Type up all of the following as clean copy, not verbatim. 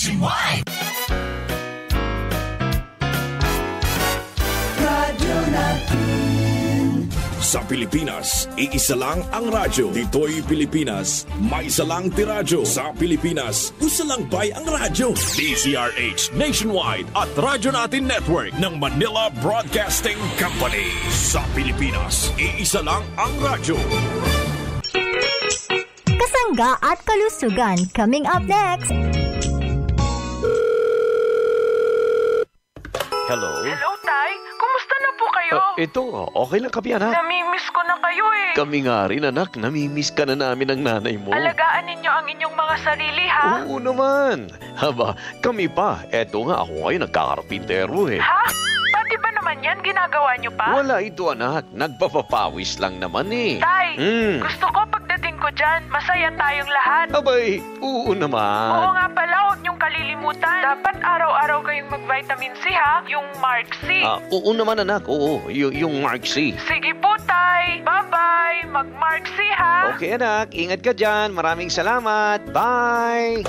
Nationwide. Sa Pilipinas, iisa lang ang radyo. Dito'y Pilipinas, may isa lang tiradyo. Sa Pilipinas, isa lang bay ang radyo. DZRH Nationwide at Radyo Natin Network ng Manila Broadcasting Company. Sa Pilipinas, iisa lang ang radyo. Kasangga at kalusugan coming up next. Hello? Hello, Tay. Kumusta na po kayo? Ito, okay lang kami, anak. Namimiss ko na kayo eh. Kami nga rin, anak. Namimiss ka na namin ng nanay mo. Alagaan ninyo ang inyong mga sarili, ha? Oo naman. Haba, kami pa. Eto nga, ako ngayon nagkakarpintero eh. Ha? Pati ba naman yan? Ginagawa nyo pa? Wala ito, anak. Nagpapapawis lang naman eh. Tay, gusto ko pagdating ko dyan, masaya tayong lahat. Abay, oo naman. Oo nga pala, huwag niyong kalilimutan. Dapat araw-araw kayong mag-vitamin C, ha? Yung Mark C. Oo naman, anak. Oo, yung Mark C. Sige po, Tay. Bye-bye. Mag-Mark C, ha? Okay, anak. Ingat ka dyan. Maraming salamat. Bye!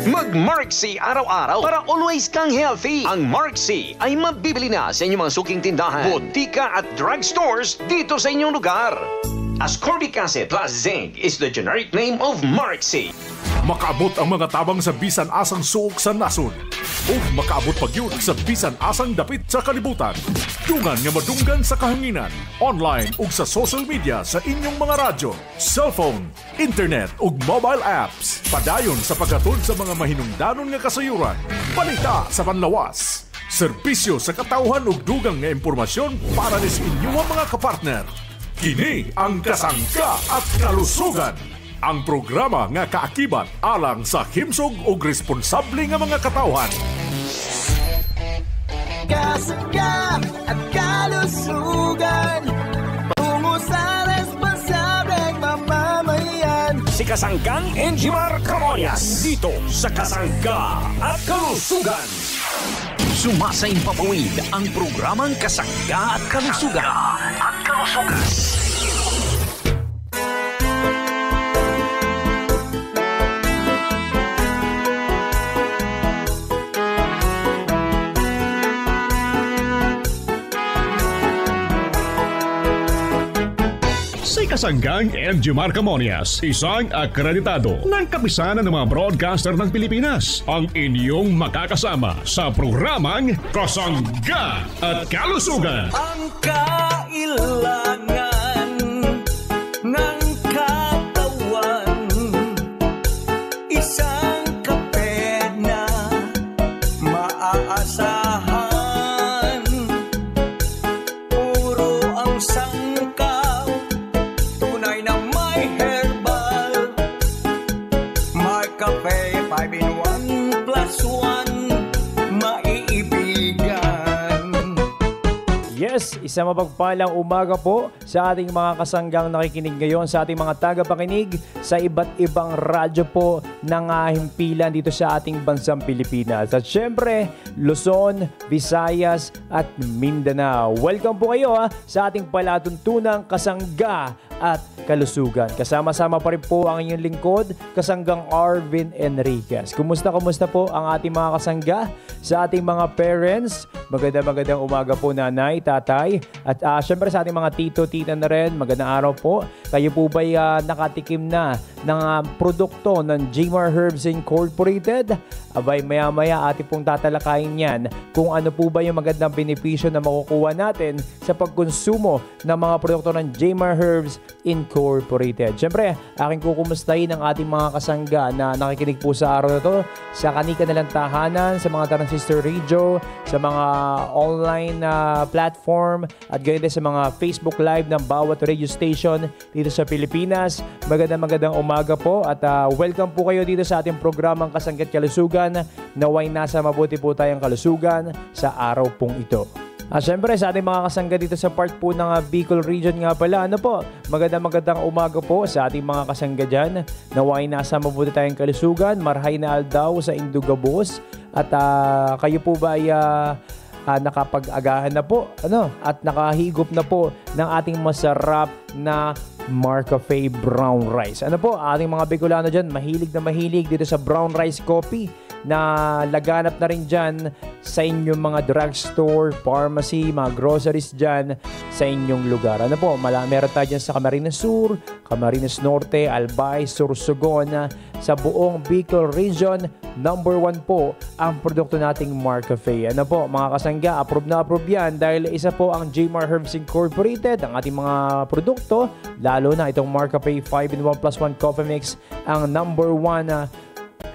Mag-Mark C araw-araw para always kang healthy. Ang Mark C ay mabibili na sa inyong mga suking tindahan, botika at drugstores dito sa inyong lugar. Ascorbic acid plus zinc is the generic name of Mark C. Makaabot ang mga tabang sa bisan asang suok sa nasod. O makaabot pag yun sa bisan asang dapit sa kalibutan. Dungan nga madunggan sa kahanginan. Online ug sa social media sa inyong mga radyo, cellphone, internet ug mobile apps. Padayon sa pagkatod sa mga mahinungdanon nga kasayuran. Balita sa panlawas. Serbisyo sa katawhan ug dugang nga impormasyon para sa inyong mga kapartner. Kini ang Kasangga at Kalusugan. Ang programa nga kaakibat alang sa himsog ug responsable nga mga katawhan. Kasangga at Kalusugan, tungo sa responsableng mamamayan. Si Kasanggang Enjimar Camorias dito sa Kasangga at Kalusugan. Sumasayang papawid ang programang Kasangga at Kalusugan. Si Kasanggang MG Marcamonias, isang akreditado ng kapisanan ng mga broadcaster ng Pilipinas, ang inyong makakasama sa programang Kasangga at Kalusugan. Ang kailangan ng katawan, isang kape na maaasahan. Puro ang sangkaw, tunay na may herbal. May kape 5-in-1 plus 1, maiibigan. Yes, isang mapagpalang umaga po sa ating mga kasanggang nakikinig ngayon, sa ating mga tagapakinig sa iba't ibang radyo po ng himpilan dito sa ating bansang Pilipinas. At syempre, Luzon, Visayas at Mindanao. Welcome po kayo sa ating palatuntunang Kasangga at Kalusugan. Kasama-sama pa rin po ang inyong lingkod, Kasanggang Arvin Enriquez. Kumusta po ang ating mga kasangga? Sa ating mga parents, magandang umaga po nanay, tatay, at syempre sa ating mga tito, tita na rin, magandang araw po. Kayo po ba'y nakatikim na ng produkto ng Jmar Herbs Incorporated? Abay, maya-maya ating pong tatalakayin yan kung ano po ba yung magandang benepisyo na makukuha natin sa pagkonsumo ng mga produkto ng Jmar Herbs Incorporated. Siyempre, aking kukumustahin ang ating mga kasangga na nakikinig po sa araw na to sa kanika nilang tahanan, sa mga transistor radio, sa mga online platform at ganyan din sa mga Facebook Live ng bawat radio station dito sa Pilipinas. Magandang umaga po at welcome po kayo dito sa ating programang Kasangga at Kalusugan. Naway nasa mabuti po tayong kalusugan sa araw pong ito. Siyempre sa ating mga kasangga dito sa part po ng Bicol region nga pala, magandang umaga po sa ating mga kasangga dyan. Naway nasa mabuti tayong kalusugan, marhay na aldaw sa Indugabos at kayo po ba ay nakapag-agahan na po at nakahigop na po ng ating masarap na Marcafe Brown Rice. Ating mga Bicolano dyan, mahilig dito sa brown rice coffee na laganap na rin dyan sa inyong mga drugstore, pharmacy, mga groceries dyan sa inyong lugar. Ano po, meron tayo dyan sa Camarines Sur, Camarines Norte, Albay, Sorsogon, sa buong Bicol Region. Number 1 po ang produkto nating Mark Cafe. Ano po, mga kasangga, approve na approve yan dahil isa po ang Jmar Herbs Incorporated ang ating mga produkto, lalo na itong Mark Cafe 5-in-1 plus 1 coffee mix, ang number 1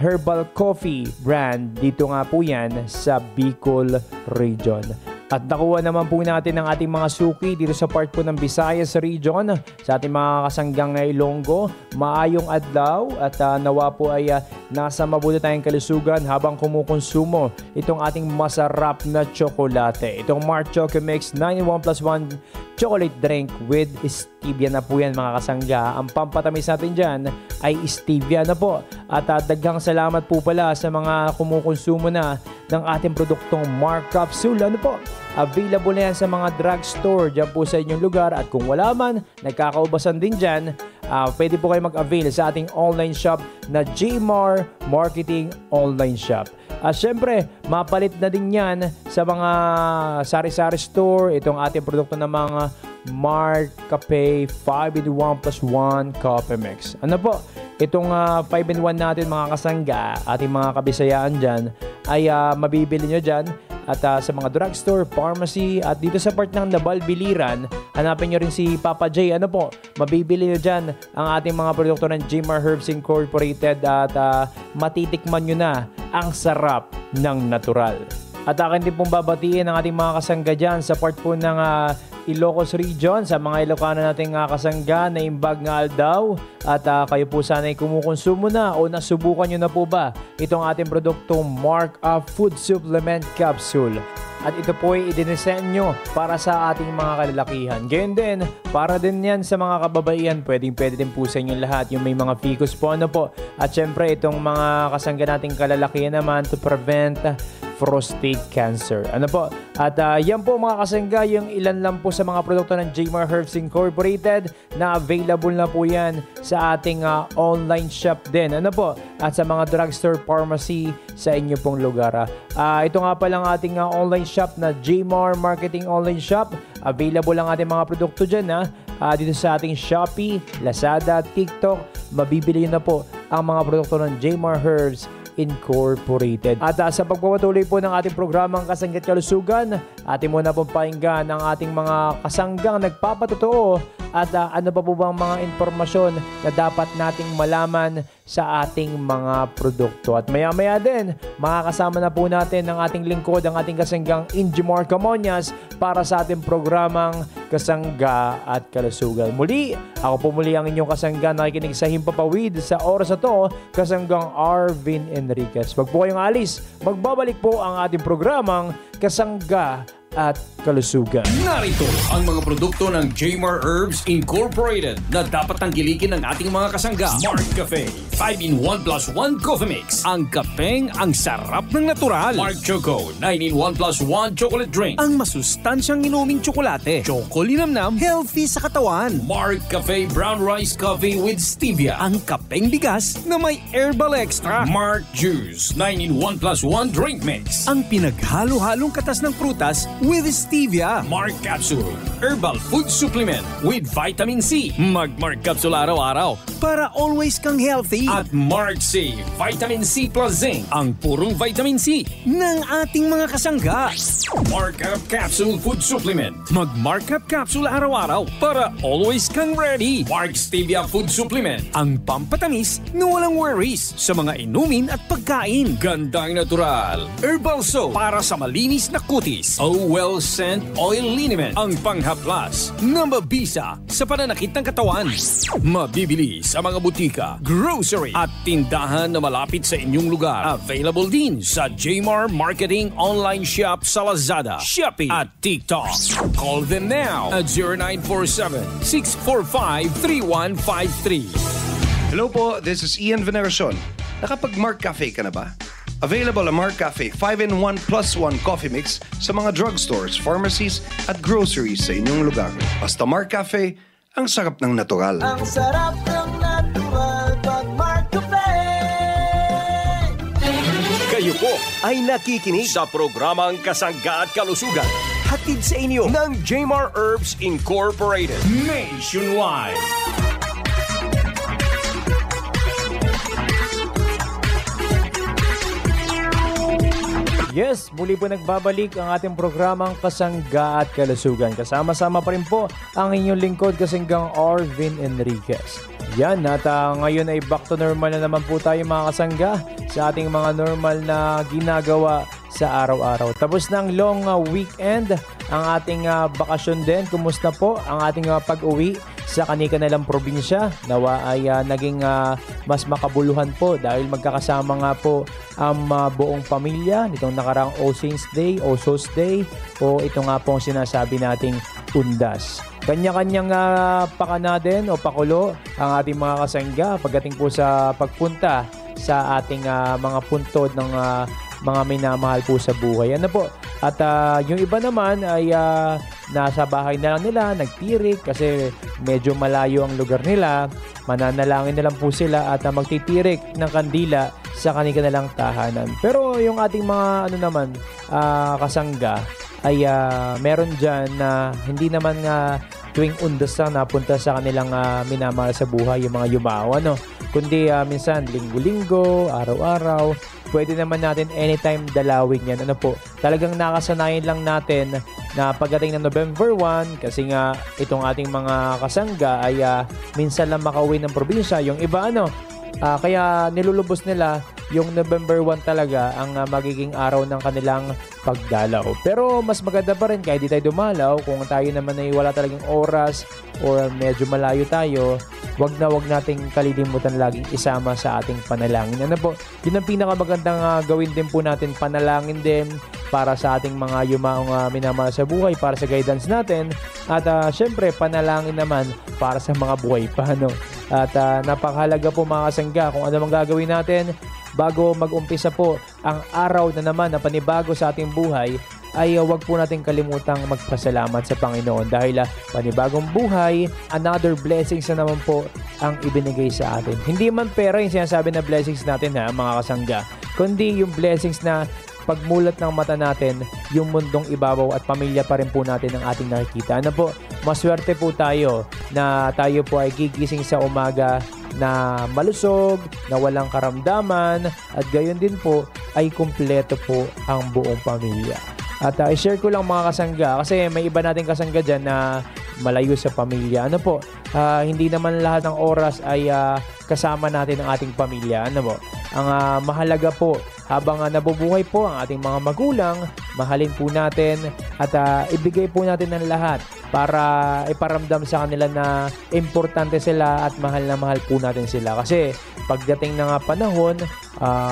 herbal coffee brand dito nga po yan sa Bicol Region. At nakuha naman po natin ang ating mga suki dito sa part po ng Visayas region sa ating mga kasanggang Ilonggo. Maayong adlaw at nawa po ay nasa mabuti tayong kalusugan habang kumukonsumo itong ating masarap na tsokolate. Itong Mark Choco Mix 9-in-1 plus 1 chocolate drink with stevia na po yan mga kasangga. Ang pampatamis natin dyan ay stevia na po. At daghang salamat po pala sa mga kumukonsumo na ng ating produktong Mark Capsule. Ano po? Available na yan sa mga drugstore dyan po sa inyong lugar. At kung wala man, nagkakaubasan din dyan, pwede po kayo mag-avail sa ating online shop na Jmar Marketing Online Shop. At syempre, mapalit na din yan sa mga sari-sari store, itong ating produkto ng mga Mark Cafe 5-in-1 plus 1 coffee mix. Ano po? Itong 5-in-1 natin mga kasangga, ating mga kabisayaan dyan, ay mabibili nyo dyan at sa mga drugstore, pharmacy, at dito sa part ng Nabal Biliran, hanapin nyo rin si Papa J. Ano po? Mabibili nyo dyan ang ating mga produkto ng Jmar Herbs Incorporated at matitikman nyo na ang sarap ng natural. At akin din pong babatiin ang ating mga kasangga dyan sa part po ng Ilocos Region, sa mga Ilocano nating kasangga na imbag nga aldaw. At kayo po sana'y kumukonsumo na o nasubukan nyo na po ba itong ating produktong Mark Food Supplement Capsule. At ito po ay idinisenyo para sa ating mga kalalakihan. Ganyan din, para din yan sa mga kababaihan. Pwede din po sa inyo lahat. Yung may mga ficus po, ano po. At syempre, itong mga kasangga nating kalalakihan naman to prevent prostate cancer. Ano po? At yan po mga kasangga, yung ilan lang po sa mga produkto ng Jmar Herbs Incorporated na available na po yan sa ating online shop din. Ano po? At sa mga drugstore, pharmacy sa inyo pong lugar. Ito nga pa lang ating online shop na Jmar Marketing Online Shop. Available lang ating mga produkto dyan dito sa ating Shopee, Lazada, TikTok. Mabibili na po ang mga produkto ng Jmar Herbs Incorporated. At sa pagpapatuloy po ng ating programang Kasangga't Kalusugan, ating muna pong pakinggan ang ating mga kasanggang nagpapatotoo at ano pa po bang mga impormasyon na dapat nating malaman sa ating mga produkto. At maya-maya din, makakasama na po natin ang ating lingkod, ang ating kasanggang Injimar Camonias para sa ating programang Kasangga at Kalusugan. Muli, ako po muli ang inyong kasangga nakikinig sa Himpapawid sa oras na to, kasanggang Arvin Enriquez. Wag po kayong alis, magbabalik po ang ating programang Kasangga at Kalusugan. Narito ang mga produkto ng Jmar Herbs Incorporated na dapat tangkilikin ng ating mga kasangga. Mark Cafe 5-in-1 plus 1 coffee mix. Ang kapeng ang sarap ng natural. Mark Choco 9-in-1 plus 1 chocolate drink. Ang masustansyang inuming tsokolate. Choco linamnam, healthy sa katawan. Mark Cafe brown rice coffee with stevia. Ang kapeng bigas na may herbal extra. Mark Juice 9-in-1 plus 1 drink mix. Ang pinaghalo-halong katas ng prutas with stevia. Mark Capsule herbal food supplement with vitamin C. Mag-Mark Capsule araw-araw para always kang healthy. At Mark C Vitamin C plus Zinc, ang purong vitamin C ng ating mga kasangga. Mark Up Capsule food supplement. Mag-Mark Up Capsule araw-araw para always kang ready. Mark Stevia food supplement, ang pampatamis na walang worries sa mga inumin at pagkain. Gandang natural herbal soap para sa malinis na kutis. Well Scent Oil Liniment, ang panghaplas na mabisa sa pananakit ng katawan. Mabibili sa mga butika, grocery at tindahan na malapit sa inyong lugar. Available din sa Jmar Marketing Online Shop sa Lazada, Shopee at TikTok. Call them now at 0947-645-3153. Hello po, this is Ian Veneracion. Nakapag-Mark Cafe ka na ba? Available ang Mark Cafe 5-in-1 plus 1 coffee mix sa mga drugstores, pharmacies at groceries sa inyong lugar. Basta Mark Cafe, ang sarap ng natural. Ang sarap ng natural pag Mark Cafe. Kayo publiko ay nakikinig sa programang Kasangga at Kalusugan. Hatid sa inyo ng Jmar Herbs Incorporated. Nationwide. Yes, muli po nagbabalik ang ating programang Kasangga at Kalusugan. Kasama-sama pa rin po ang inyong lingkod kasanggang Arvin Enriquez. Yan, at ngayon ay back to normal na naman po tayo mga kasangga sa ating mga normal na ginagawa sa araw-araw. Tapos na ang long weekend, ang ating bakasyon din. Kumusta po ang ating pag-uwi sa kani-kanilang probinsya? Nawa ay naging mas makabuluhan po dahil magkakasama nga po ang buong pamilya nitong nakaraang All Saints Day o SOS Day o ito nga po ang sinasabi nating Undas. Kanya-kanyang pakana din o pakulo ang ating mga kasangga pagdating po sa pagpunta sa ating mga puntod ng mga minamahal po sa buhay. Ano po? At yung iba naman ay nasa bahay na lang nila, nagtirik kasi medyo malayo ang lugar nila. Mananalangin na lang po sila at magtitirik ng kandila sa kanilang tahanan. Pero yung ating mga kasangga ay meron dyan na hindi naman tuwing undas na napunta sa kanilang minamahal sa buhay, yung mga yumao, kundi minsan linggo-linggo, araw-araw. Pwede naman natin anytime dalawin yan. Talagang nakasanayan lang natin na pagdating ng November 1, kasi nga itong ating mga kasangga ay minsan lang makauwi ng probinsya. Yung iba kaya nilulubos nila yung November 1 talaga ang magiging araw ng kanilang pagdalaw. Pero mas maganda pa rin kahit di tayo dumalaw, kung tayo naman ay wala talagang oras or medyo malayo tayo, wag nating kalilimutan laging isama sa ating panalangin. Yun ang pinakamagandang gawin din po natin, panalangin din para sa ating mga yumaong minamahal sa buhay, para sa guidance natin. At syempre, panalangin naman para sa mga buhay pa. At napakahalaga po mga kasangga kung ano mang gagawin natin bago mag-umpisa po ang araw na naman na panibago sa ating buhay, ay wag po natin kalimutang magpasalamat sa Panginoon dahil panibagong buhay, another blessings na naman po ang ibinigay sa atin. Hindi man pera yung sinasabi na blessings natin mga kasangga, kundi yung blessings na pagmulat ng mata natin, yung mundong ibabaw at pamilya pa rin po natin ang ating nakikita. Maswerte po tayo na tayo po ay gigising sa umaga na malusog, na walang karamdaman, at gayon din po ay kumpleto po ang buong pamilya. At i-share ko lang mga kasangga kasi may iba nating kasangga dyan na malayo sa pamilya. Hindi naman lahat ng oras ay kasama natin ang ating pamilya. Ang mahalaga po habang nabubuhay po ang ating mga magulang, mahalin po natin at ibigay po natin ng lahat para iparamdam sa kanila na importante sila at mahal na mahal po natin sila. Kasi pagdating ng panahon,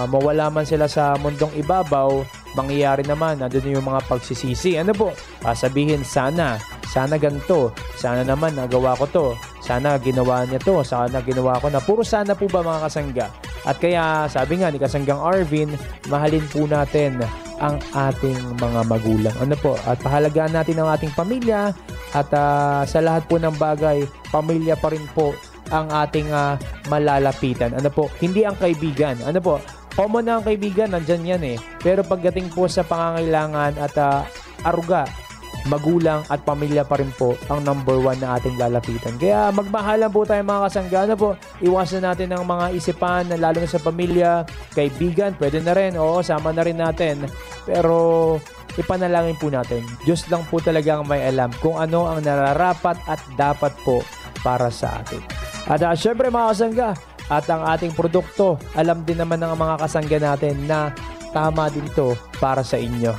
mawala man sila sa mundong ibabaw, mangyayari naman, nandun yung mga pagsisisi. Sabihin, sana ganito, sana naman nagawa ko to, sana ginawa niya to, sana ginawa ko na. Puro sana po ba mga kasangga? At kaya sabi nga ni Kasanggang Arvin, mahalin po natin ang ating mga magulang. At pahalagaan natin ang ating pamilya at sa lahat po ng bagay, pamilya pa rin po ang ating malalapitan. Hindi ang kaibigan. Common na ang kaibigan, nandyan yan Pero pagdating po sa pangangailangan at aruga, magulang at pamilya pa rin po ang number 1 na ating lalapitan. Kaya magmahalan po tayo mga kasangga. Iwasan natin ang mga isipan, lalo na sa pamilya, kaibigan, pwede na rin. Oo, sama na rin natin. Pero ipanalangin po natin. Diyos lang po talaga ang may alam kung ano ang nararapat at dapat po para sa atin. At syempre mga kasangga, at ang ating produkto, alam din naman ng mga kasangga natin na tama din to para sa inyo.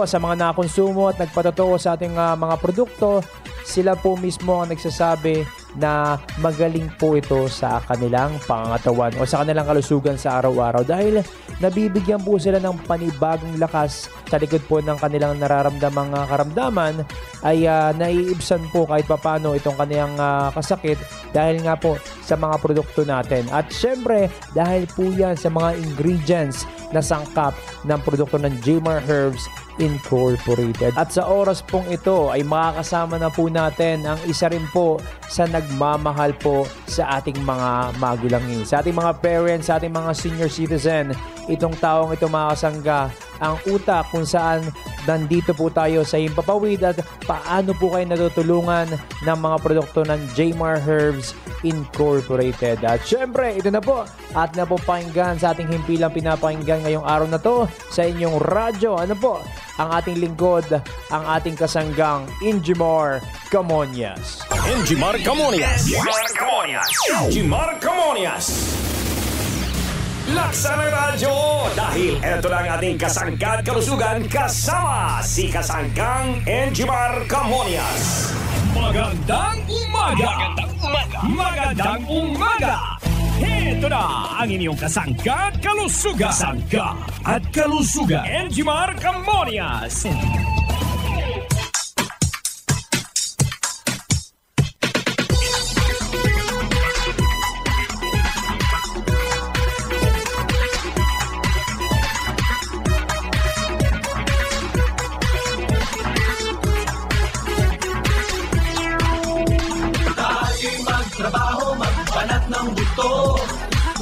Sa mga nakonsumo at nagpatotoo sa ating mga produkto, sila po mismo ang nagsasabi na magaling po ito sa kanilang pangangatawan o sa kanilang kalusugan sa araw-araw dahil nabibigyan po sila ng panibagong lakas sa likod po ng kanilang nararamdamang karamdaman ay naiibsan po kahit papano itong kanilang kasakit dahil nga po sa mga produkto natin. At syempre, dahil po yan sa mga ingredients na sangkap ng produkto ng Jmar Herbs Incorporated. At sa oras pong ito ay makakasama na po natin ang isa rin po sa nagmamahal po sa ating mga magulangin, sa ating mga parents, sa ating mga senior citizen. Itong taong ito mga kasangga, ang utak kung saan nandito po tayo sa Himpapawid at paano po kayo natutulungan ng mga produkto ng Jmar Herbs Incorporated. At syempre, ito na po at napapakinggan sa ating himpilang pinapakinggan ngayong araw na to sa inyong radyo. Ano po? Ang ating lingkod, ang ating kasanggang Injimar Camonias. Injimar Camonias. Injimar Camonias. Laksa ng radyo dahil eto lang ating kasangga at kalusugan kasama si kasanggang Injimar Camonias. Magandang umaga! Magandang umaga! Ito na ang inyong kasangga at kalusugan. Kasangga at kalusugan. Injimar Camonias.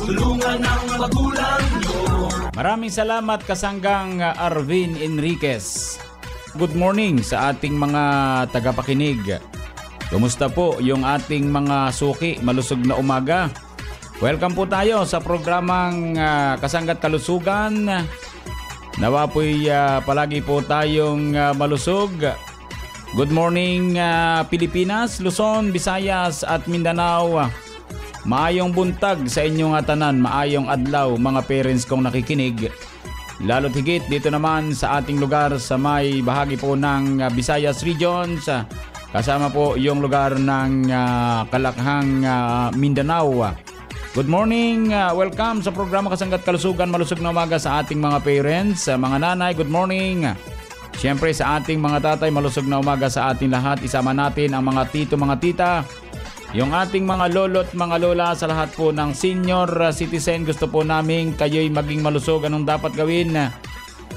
Tulungan ng magulang nyo. Maraming salamat kasanggang Arvin Enriquez. Good morning sa ating mga tagapakinig. Kumusta po yung ating mga suki? Malusog na umaga. Welcome po tayo sa programang Kasangga't Kalusugan. Nawa po'y palagi po tayong malusog. Good morning Pilipinas, Luzon, Visayas at Mindanao. Maayong buntag sa inyong tanan, maayong adlaw mga parents kong nakikinig. Lalo't higit dito naman sa ating lugar sa may bahagi po ng Visayas Regions. Kasama po yung lugar ng Kalakhang Mindanao. Good morning, welcome sa programa Kasangga't Kalusugan. Malusog na umaga sa ating mga parents, mga nanay, good morning. Siyempre sa ating mga tatay, malusog na umaga sa ating lahat. Isama natin ang mga tito, mga tita. Yung ating mga lolo't mga lola, sa lahat po ng senior citizen, gusto po namin kayo'y maging malusog. Anong dapat gawin?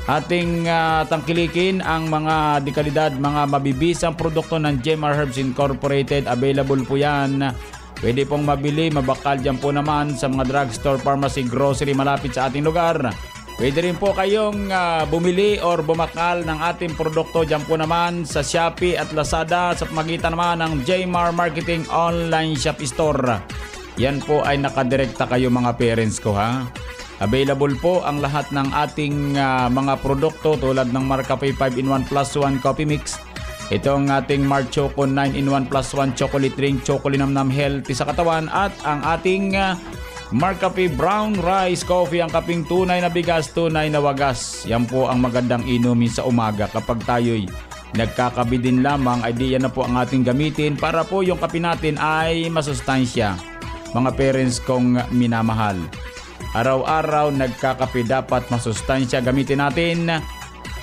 Ating tangkilikin ang mga dekalidad, mga mabibisang produkto ng Jmar Herbs Incorporated. Available po yan. Pwede pong mabili, mabakal dyan po naman sa mga drugstore, pharmacy, grocery malapit sa ating lugar. Pwede rin po kayong bumili or bumakal ng ating produkto dyan po naman sa Shopee at Lazada sa pamagitan naman ng Jmar Marketing Online Shop Store. Yan po ay nakadirekta kayo mga parents ko ha. Available po ang lahat ng ating mga produkto tulad ng Marcafe 5-in-1 plus 1 coffee mix. Itong ating Mar Choco 9-in-1 plus 1 chocolate drink, chocolinamnam healthy sa katawan at ang ating Marcafe Brown Rice Coffee, ang kaping tunay na bigas, tunay na wagas. Yan po ang magandang inumin sa umaga kapag tayo'y nagkakabidin lamang, ay di yan na po ang ating gamitin para po yung kape natin ay masustansya. Mga parents kong minamahal, araw-araw nagkakape, dapat masustansya. Gamitin natin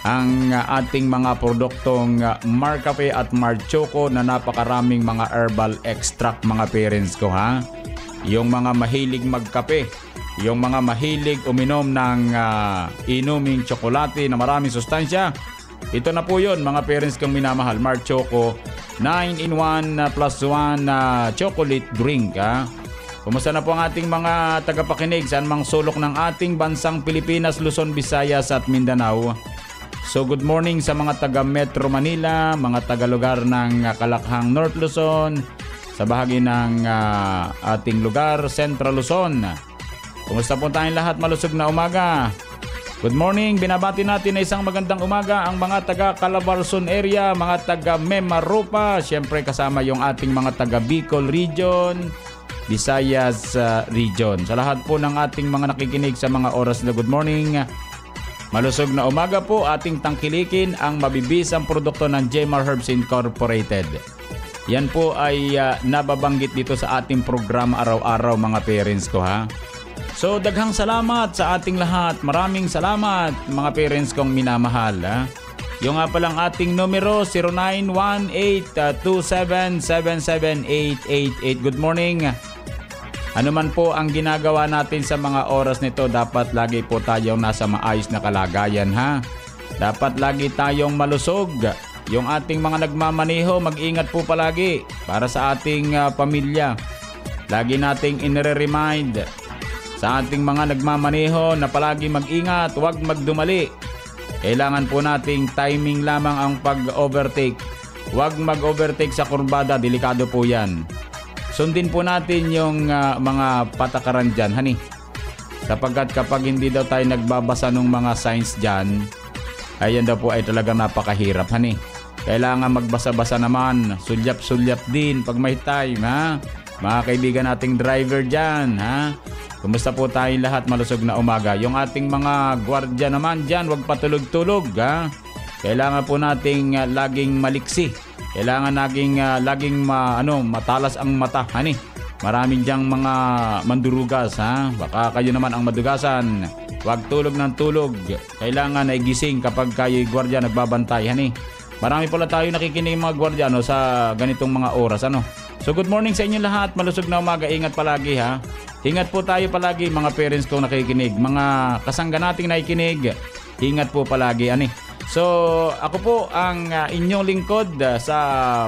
ang ating mga produktong Marcafe at Mar Choco na napakaraming mga herbal extract mga parents ko ha. Yung mga mahilig magkape, yung mga mahilig uminom ng inuming tsokolate na maraming sustansya, ito na po yun mga parents kong minamahal. Mar Choco 9-in-1 plus 1 chocolate drink ha. Kumusta na po ang ating mga tagapakinig saan mang sulok ng ating bansang Pilipinas, Luzon, Visayas at Mindanao. So good morning sa mga taga Metro Manila, mga taga-lugar ng Kalakhang North Luzon, sa bahagi ng ating lugar, Central Luzon. Kumusta po tayong lahat? Malusog na umaga. Good morning. Binabati natin na isang magandang umaga ang mga taga Calabarzon area, mga taga Memaropa, siyempre kasama yung ating mga taga Bicol Region, Visayas Region. Sa lahat po ng ating mga nakikinig sa mga oras na good morning, malusog na umaga po, ating tangkilikin ang mabibisang produkto ng Jmar Herbs Incorporated. Yan po ay nababanggit dito sa ating programa araw-araw mga parents ko ha. So daghang salamat sa ating lahat. Maraming salamat mga parents kong minamahal ha. Yung nga palang ating numero 0918-277-77888. Good morning. Ano man po ang ginagawa natin sa mga oras nito, dapat lagi po tayong nasa maayos na kalagayan ha. Dapat lagi tayong malusog. Yung ating mga nagmamaneho, mag-ingat po palagi para sa ating pamilya. Lagi nating inire-remind sa ating mga nagmamaneho na palagi mag-ingat, huwag magdumali. Kailangan po nating timing lamang ang pag-overtake. Huwag mag-overtake sa kurbada, delikado po yan. Sundin po natin yung mga patakaran dyan, honey. Sapagkat kapag hindi daw tayo nagbabasa ng mga signs dyan, ayan daw po ay talaga napakahirap, honey. Kailangan magbasa-basa naman, sulyap-sulyap din pag may time, ha? Mga kaibigan nating driver dyan, ha? Kumusta po tayong lahat, malusog na umaga? Yung ating mga gwardiya naman dyan, huwag patulog-tulog, ha? Kailangan po nating laging maliksi. Kailangan laging matalas ang mata, honey. Maraming diyang mga mandurugas, ha? Baka kayo naman ang madugasan. Huwag tulog ng tulog. Kailangan ay gising kapag kayo'y gwardiya nagbabantay, honey. Marami pala tayo nakikinig mga gwardiya sa ganitong mga oras, ano? So good morning sa inyo lahat. Malusog na umaga. Ingat palagi, ha? Ingat po tayo palagi, mga parents kong nakikinig. Mga kasangga nating nakikinig. Ingat po palagi, ani. So ako po ang inyong lingkod sa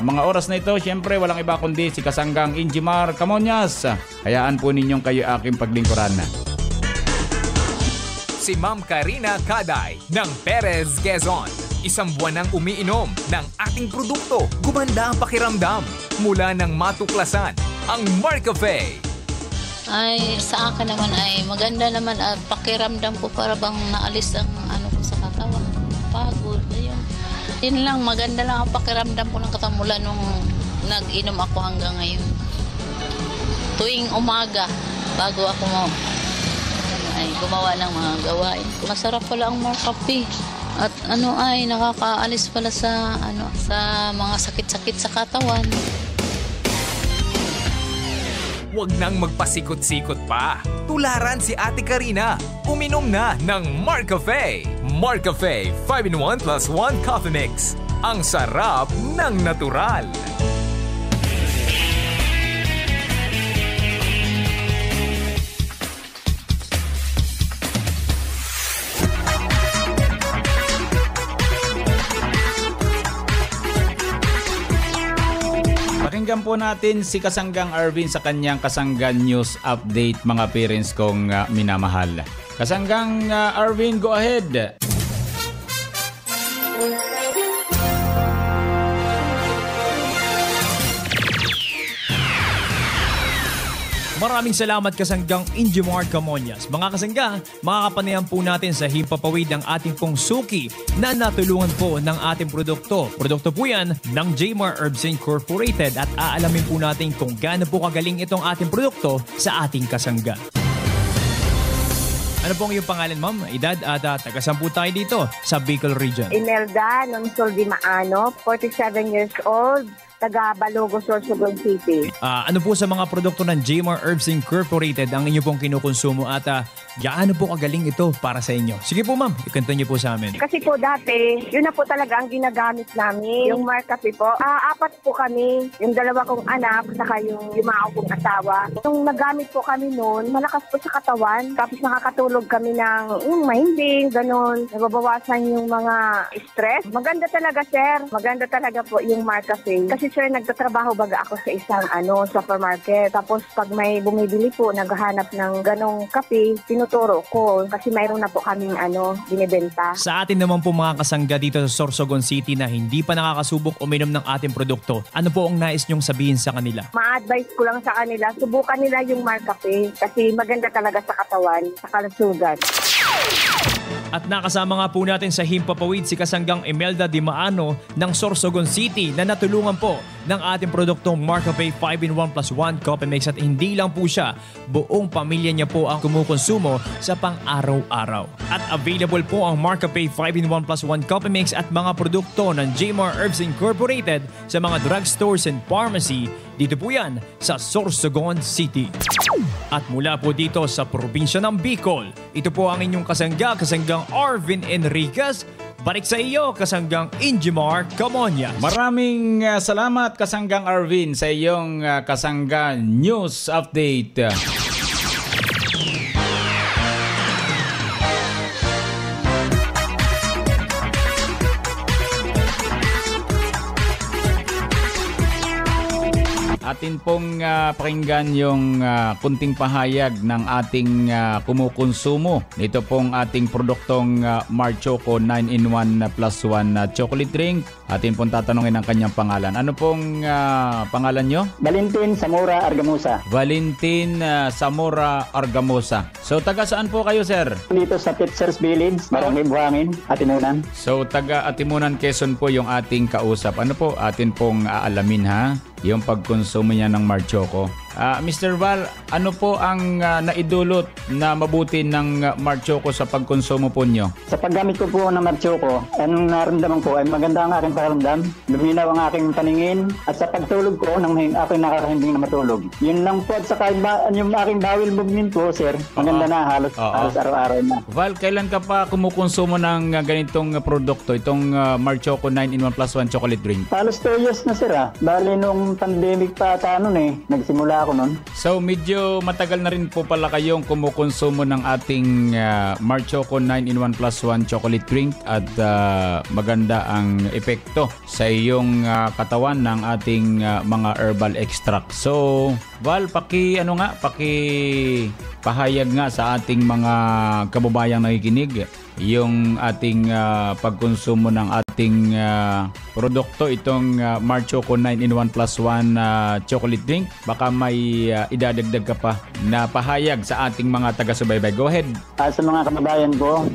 mga oras na ito. Siyempre walang iba kundi si kasanggang Injimar Camonias. Hayaan po ninyong kayo aking paglingkuran. Si Ma'am Karina Caday ng Perez Quezon. Isang buwan nang umiinom ng ating produkto. Gumanda ang pakiramdam mula ng matuklasan ang Marcafe. Ay, sa akin naman ay maganda naman at pakiramdam ko para bang naalis ang ano ko sa katawan. Pagod, ayun. Yun lang, maganda lang ang pakiramdam ko ng katawan mula nung nag-inom ako hanggang ngayon. Tuwing umaga, bago ako ay gumawa ng mga gawain. Masarap pala ang Marcafe. At ay nakakaalis pala sa mga sakit-sakit sa katawan. Huwag nang magpasikot-sikot pa. Tularan si Ate Karina. Uminom na ng Marcafe. Marcafe 5-in-1 plus 1 coffee mix. Ang sarap ng natural. Pakinggan po natin si Kasanggang Arvin sa kanyang Kasanggan News Update, mga parents kong minamahal. Kasanggang Arvin, go ahead. Maraming salamat kasanggang Injimar Camonias. Mga kasangga, makakapanayan po natin sa himpapawid ng ating pong suki na natulungan po ng ating produkto. Produkto po yan ng Jmar Herbs Incorporated at aalamin po natin kung gaano po kagaling itong ating produkto sa ating kasangga. Ano pong iyong pangalan, ma'am? Edad at taga-saan po tayo dito sa Bicol Region? Imelda Nonsol Di Maano, 47 years old. Taga Balogo, Sorsogon City. Ano po sa mga produkto ng Jmar Herbs Incorporated ang inyo pong kinukonsumo at gaano po kagaling ito para sa inyo? Sige po ma'am, ikwento niyo po sa amin. Kasi po dati, yun na po talaga ang ginagamit namin. Yung Marcafe po. 4 po kami. Yung 2 kong anak, saka yung 5 kong asawa. Nung nagamit po kami noon, malakas po sa katawan. Tapos nakakatulog kami ng mahimbing, ganun. Nababawasan yung mga stress. Maganda talaga, sir. Maganda talaga po yung Marcafe. Kasi sir, nagtatrabaho baga ako sa isang supermarket. Tapos pag may bumibili po, naghahanap ng ganong kape, tinuturo ko kasi mayroon na po kaming binibenta. Sa atin naman po mga kasangga dito sa Sorsogon City na hindi pa nakakasubok uminom ng ating produkto, ano po ang nais nyong sabihin sa kanila? Ma-advise ko lang sa kanila, subukan nila yung Marcafe kasi maganda talaga sa katawan, sa kalusugan. At nakasama nga po natin sa himpapawid si kasanggang Imelda Di Maano ng Sorsogon City na natulungan po ng ating produktong Marcafe 5-in-1 plus 1 coffee mix at hindi lang po siya, buong pamilya niya po ang kumukonsumo sa pang-araw-araw. At available po ang Marcafe 5-in-1 plus 1 coffee mix at mga produkto ng Jmar Herbs Incorporated sa mga drugstores and pharmacy. Dito po yan sa Sorsogon City. At mula po dito sa probinsya ng Bicol, ito po ang inyong kasanggang Arvin Enriquez. Balik sa iyo, kasanggang Injimar Camonias. Maraming salamat, kasanggang Arvin, sa iyong kasanggang news update. atin pong pakinggan yung kunting pahayag ng ating kumukonsumo. Ito pong ating produktong Mar Choco 9-in-1 plus 1 chocolate drink. Atin pong tatanungin ang kanyang pangalan. Ano pong pangalan nyo? Valentin Zamora Argamosa. Valentin Zamora Argamosa. So, taga saan po kayo, sir? Dito sa Pitsers Village, Barangay Buhangin, Atimunan. So, taga Atimunan, Quezon po yung ating kausap. Ano po atin pong aalamin, ha? Yung pagkonsumo niya ng Mar Choco. Mr. Val, ano po ang naidulot na mabuti ng Mar Choco sa pagkonsumo po nyo? Sa paggamit ko po ng Mar Choco, anong naramdaman ko ay maganda ang aking pakiramdam, luminaw ang aking paningin, at sa pagtulog ko nang aking nakakahimbing na matulog. Yun lang po, at saka yung aking bowel movement po, sir, maganda na, halos araw-araw na. Val, kailan ka pa kumukonsumo ng ganitong produkto, itong Mar Choco 9-in-1 plus 1 chocolate drink? Halos 2 years na, sir. Bali nung pandemic pa nagsimula ako nun. So medyo matagal na rin po pala kayong kumukonsumo ng ating Mar Choco 9-in-1 plus 1 chocolate drink at maganda ang epekto sa iyong katawan ng ating mga herbal extract. So Val, pahayag nga sa ating mga kababayang nakikinig yung ating pagkonsumo ng ating produkto, itong Mar Choco 9-in-1 plus 1 chocolate drink. Baka may idadagdag ka pa na pahayag sa ating mga taga-subaybay. Go ahead. Sa mga kababayan ko,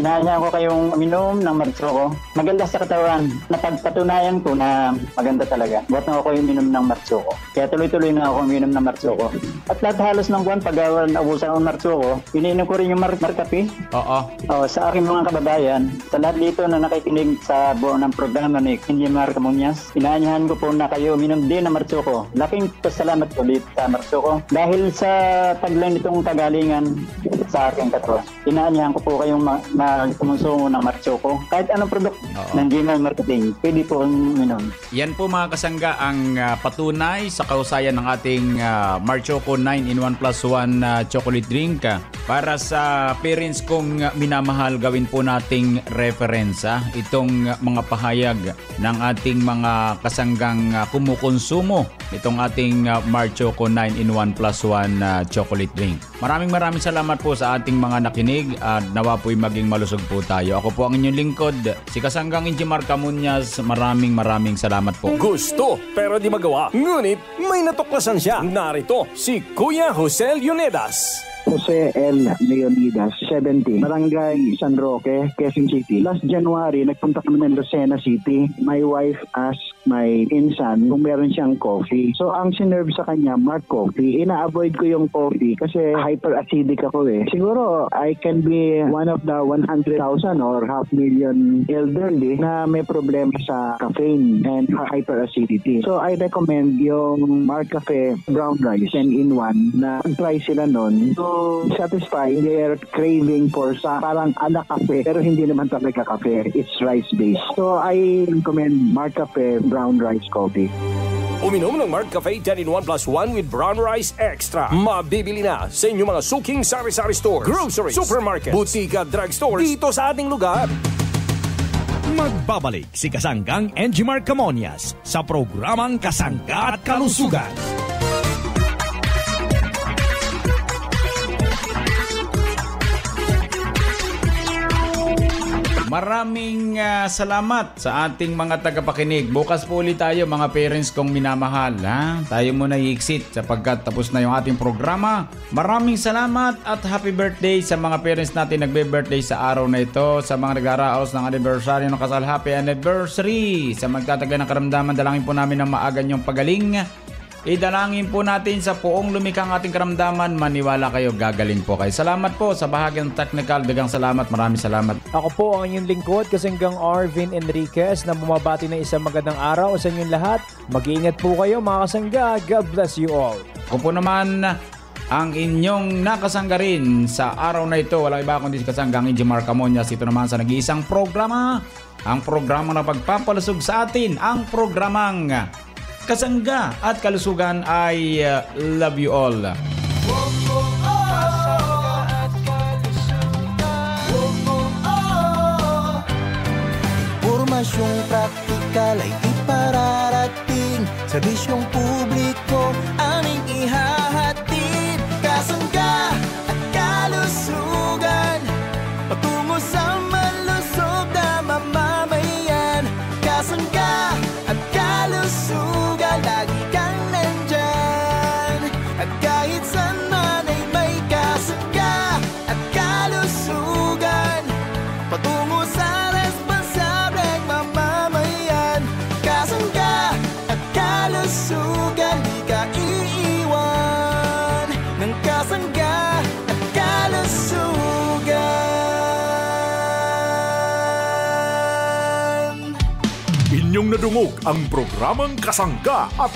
hinahayaan ko kayong uminom ng Mar Choco. Maganda sa katawan. Napagpatunayan ko na maganda talaga. Buhat na ako uminom ng Mar Choco. Kaya tuloy-tuloy na ako uminom ng Mar Choco. At lahat halos ng buwan, pag naubusan ako ng Mar Choco, iniinom ko rin yung Mar Kape. Sa aking mga kababayan, sa lahat dito na nakikinig sa buong ng programa ni Injimar Camuñas, inaanyahan ko po na kayo uminom din ng Mar Choco. Laking pasalamat ulit sa Mar Choco dahil sa tagline nitong kagalingan sa aking katawan. Inaanyahan ko po kayong magkumonsumo ng Mar Choco. Kahit anong produkto ng Gmail Marketing, pwede po uminom. Yan po mga kasangga ang patunay sa kausayan ng ating Mar Choco 9-in-1 plus 1 chocolate drink. Para sa parents kong minamahal, gawin po nating referensya itong mga pahayag ng ating mga kasanggang kumukonsumo itong ating Mar Choco 9-in-1 plus 1 chocolate drink. Maraming salamat po sa ating mga nakinig at nawa po'y maging malusog po tayo. Ako po ang inyong lingkod, si Kasanggang Injimar Camuñas. Maraming salamat po. Gusto pero di magawa. Ngunit may natuklasan siya. Narito si Kuya Jose Leonidas. Jose L. Leonidas, 70, Barangay San Roque, Quezon City. Last January, nagpunta kami ng Lucena City. My wife asked my insan kung meron siyang coffee. So, ang sinerve sa kanya, Mark Coffee. Ina-avoid ko yung coffee kasi hyperacidic ako eh. Siguro, I can be one of the 100,000 or 500,000 elderly na may problema sa caffeine and hyperacidity. So, I recommend yung Mark Cafe Brown Rice 10-in-1 na try sila nun. So, satisfy their craving for parang ala kape pero hindi naman talaga kape. It's rice-based. So, I recommend Mark Cafe Brown Rice Coffee. Uminom ng Mark Cafe 10-in-1 plus 1 with Brown Rice Extra. Mabibili na sa inyong mga suking sari-sari stores, groceries, supermarkets, butika, drugstores dito sa ating lugar. Magbabalik si Kasanggang Injimar Camuñas sa programang Kasangga at Kalusugan. Maraming salamat sa ating mga tagapakinig. Bukas po ulit tayo mga parents kong minamahal. Tayo muna i-exit sapagkat tapos na yung ating programa. Maraming salamat at happy birthday sa mga parents natin nagbe-birthday sa araw na ito. Sa mga nag-aaraos ng anniversary ng kasal, happy anniversary. Sa magtatagay ng karamdaman, dalangin po namin ng maaga niyong pagaling. Idalangin po natin sa poong lumikang ating karamdaman. Maniwala kayo, gagaling po kayo. Salamat po sa bahagyang technical. Dagang salamat. Maraming salamat. Ako po ang inyong lingkod, Kasanggang Arvin Enriquez, na bumabati ng isang magandang araw sa inyong lahat. Mag-iingat po kayo mga kasangga. God bless you all. Ako po naman ang inyong nakasangga rin sa araw na ito. Walang iba kundi si Kasanggang Injimar Camuñas. Ito naman sa nag-iisang programa. Ang programa na pagpapalusog sa atin. Ang programang Kasangga at Kalusugan. I love you all. Pormasyong praktikal ay ipararating Serbisyong publiko aming ihahatid. Kasangga at kalusugan patungo sa malusog na mamamayan. Kasangga at kalusugan, lagi kang nandyan. At kahit saan man ay may kasangga at kalusugan patungo sa responsableng mamamayan. Kasangga at kalusugan, di ka iiwan ng kasangga at kalusugan. Inyong nadungog ang programang Kasangga at